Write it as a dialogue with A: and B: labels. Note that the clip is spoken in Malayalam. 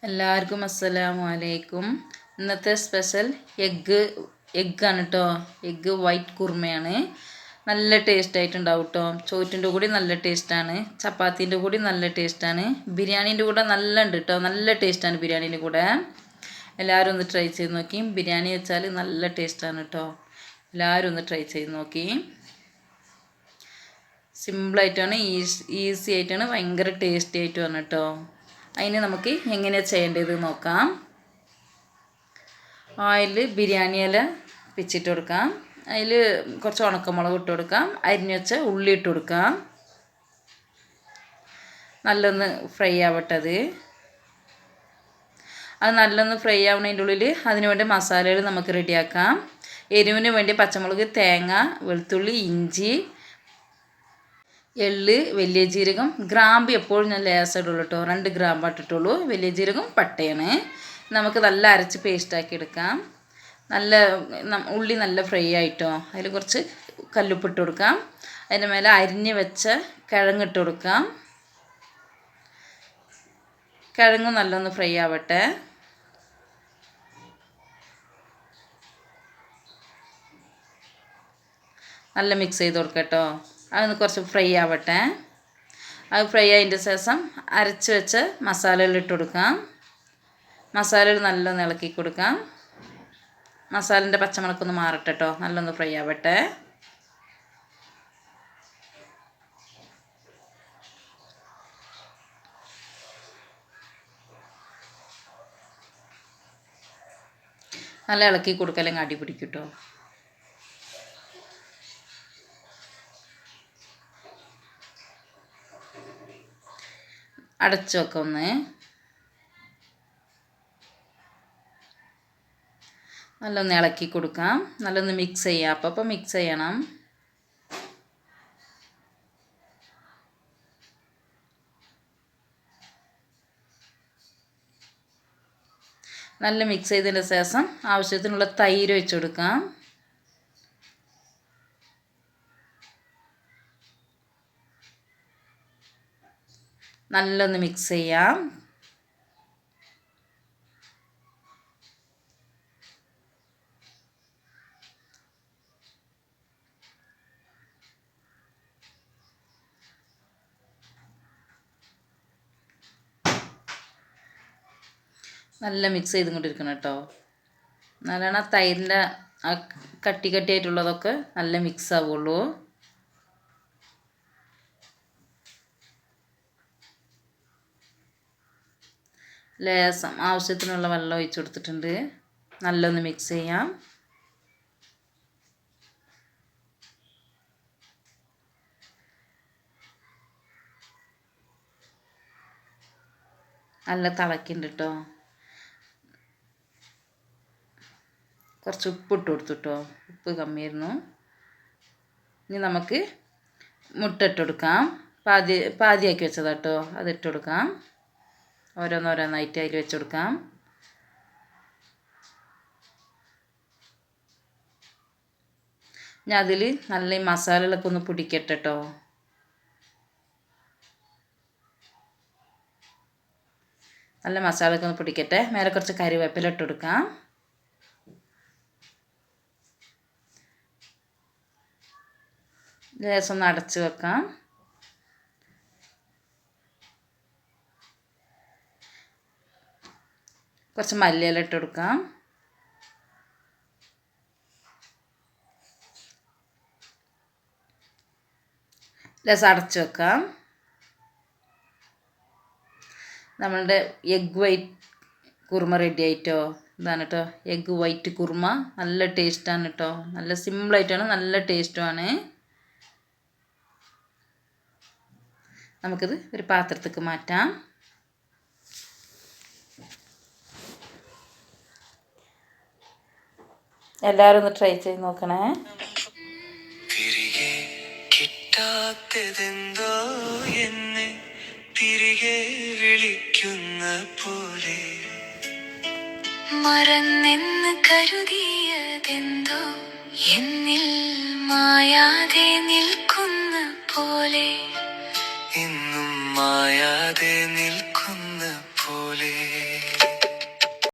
A: എല്ലാവർക്കും അസ്സലാമു അലൈക്കും. ഇന്നത്തെ സ്പെഷ്യൽ എഗ്ഗാണ് കേട്ടോ. എഗ്ഗ് വൈറ്റ് കുറുമയാണ്. നല്ല ടേസ്റ്റ് ആയിട്ടുണ്ടാവും കേട്ടോ. ചോറ്റിൻ്റെ കൂടി നല്ല ടേസ്റ്റാണ്, ചപ്പാത്തിൻ്റെ കൂടി നല്ല ടേസ്റ്റാണ്, ബിരിയാണീൻ്റെ കൂടെ നല്ല ഉണ്ട് കേട്ടോ. നല്ല ടേസ്റ്റാണ് ബിരിയാണീൻ്റെ കൂടെ. എല്ലാവരും ഒന്ന് ട്രൈ ചെയ്ത് നോക്കി. ബിരിയാണി വെച്ചാൽ നല്ല ടേസ്റ്റാണ് കേട്ടോ. എല്ലാവരും ഒന്ന് ട്രൈ ചെയ്ത് നോക്കി. സിമ്പിളായിട്ടാണ്, ഈസി ആയിട്ടാണ്, ഭയങ്കര ടേസ്റ്റി ആയിട്ടുമാണ് കേട്ടോ. അതിന് നമുക്ക് എങ്ങനെയാണ് ചെയ്യേണ്ടത് നോക്കാം. ഓയിൽ ബിരിയാണി ഇല പിച്ചിട്ട് കൊടുക്കാം. അതിൽ കുറച്ച് ഉണക്കമുളക് ഇട്ട് കൊടുക്കാം. അരിഞ്ഞ് വെച്ച ഉള്ളി ഇട്ട് കൊടുക്കാം. നല്ലൊന്ന് ഫ്രൈ ആവട്ടെ. അത് നല്ലൊന്ന് ഫ്രൈ ആവുന്നതിൻ്റെ ഉള്ളിൽ അതിന് വേണ്ടി മസാലകൾ നമുക്ക് റെഡിയാക്കാം. എരിവിന് വേണ്ടി പച്ചമുളക്, തേങ്ങ, വെളുത്തുള്ളി, ഇഞ്ചി, എള്ള്, വലിയ ജീരകം, ഗ്രാമ്പ് എപ്പോഴും ഞാൻ ലേസിടുള്ളൂ കേട്ടോ. 2 ഗ്രാമ്പ് ഇട്ടിട്ടുള്ളൂ. വലിയ ജീരകം പട്ടയാണ്. നമുക്ക് നല്ല അരച്ച് പേസ്റ്റാക്കി എടുക്കാം. ഉള്ളി നല്ല ഫ്രൈ ആയിട്ടോ. അതിൽ കുറച്ച് കല്ലുപ്പിട്ട് കൊടുക്കാം. അതിൻ്റെ മേലെ അരിഞ്ഞ് വെച്ച കിഴങ്ങിട്ട് കൊടുക്കാം. കിഴങ്ങ് നല്ലൊന്ന് ഫ്രൈ ആവട്ടെ. നല്ല മിക്സ് ചെയ്ത് കൊടുക്കാം കേട്ടോ. അതൊന്ന് കുറച്ച് ഫ്രൈ ആവട്ടെ. അത് ഫ്രൈ ആയതിൻ്റെ ശേഷം അരച്ച് വെച്ച് മസാലകൾ ഇട്ട് കൊടുക്കാം. മസാലകൾ നല്ലൊന്ന് ഇളക്കി കൊടുക്കാം. മസാലൻ്റെ പച്ചമുളകൊന്ന് മാറട്ടെ കേട്ടോ. നല്ലൊന്ന് ഫ്രൈ ആവട്ടെ. നല്ല ഇളക്കി കൊടുക്കല്ലെങ്കിൽ അടി പിടിക്കും കേട്ടോ. അടച്ചു വെക്കാം. ഒന്ന് നല്ലൊന്ന് ഇളക്കി കൊടുക്കാം. നല്ലൊന്ന് മിക്സ് ചെയ്യാം. അപ്പം മിക്സ് ചെയ്യണം. നല്ല മിക്സ് ചെയ്തതിന് ശേഷം ആവശ്യത്തിനുള്ള തൈര് വെച്ച് കൊടുക്കാം. നല്ലൊന്ന് മിക്സ് ചെയ്യാം. നല്ല മിക്സ് ചെയ്തുകൊണ്ടിരിക്കണം കേട്ടോ. നല്ലോണം തൈരിൻ്റെ ആ കട്ടിയായിട്ടുള്ളതൊക്കെ നല്ല മിക്സ് ആവുള്ളൂ. ലേസം ആവശ്യത്തിനുള്ള വെള്ളം ഒഴിച്ച് കൊടുത്തിട്ടുണ്ട്. നല്ലൊന്ന് മിക്സ് ചെയ്യാം. നല്ല തിളക്കുന്നുണ്ട് കേട്ടോ. കുറച്ച് ഉപ്പിട്ട് കൊടുത്തു കേട്ടോ. ഉപ്പ് കമ്മിയായിരുന്നു. ഇനി നമുക്ക് മുട്ട ഇട്ട് കൊടുക്കാം. പാതിയാക്കി വെച്ചതാട്ടോ. അതിട്ട് കൊടുക്കാം. ഓരോന്നോരോന്നായിട്ട് അതിൽ വെച്ച് കൊടുക്കാം. ഞാൻ അതിൽ നല്ല ഈ മസാലകളൊക്കെ ഒന്ന് പിടിക്കട്ടെ കേട്ടോ. നല്ല മസാലയൊക്കെ ഒന്ന് പിടിക്കട്ടെ. മേലെ കുറച്ച് കറിവേപ്പില ഇട്ട് കൊടുക്കാം. ലേശം ഒന്ന് അടച്ച് വെക്കാം. കുറച്ച് മല്ലിയില ഇട്ട് കൊടുക്കാം. ലേശം അടച്ച് വെക്കാം. നമ്മളുടെ എഗ്ഗ് വൈറ്റ് കുറുമ റെഡി ആയിട്ടോ. ഇതാണ് കേട്ടോ എഗ്ഗ് വൈറ്റ് കുറുമ. നല്ല ടേസ്റ്റാണ് കേട്ടോ. നല്ല സിമ്പിളായിട്ടാണ്, നല്ല ടേസ്റ്റുമാണ്. നമുക്കിത് ഒരു പാത്രത്തേക്ക് മാറ്റാം. എല്ലാവരും ഒന്ന് ട്രൈ ചെയ്ത് നോക്കണേ. കിട്ടാത്തതെന്തോ എന്നെ തിരികെ വിളിക്കുന്ന പോലെ, മറന്നെന്ന് കരുതിയതെന്തോ എന്നിൽ മായാതെ നിൽക്കുന്ന പോലെ, ഇന്നും മായാതെ നിൽക്കുന്ന പോലെ.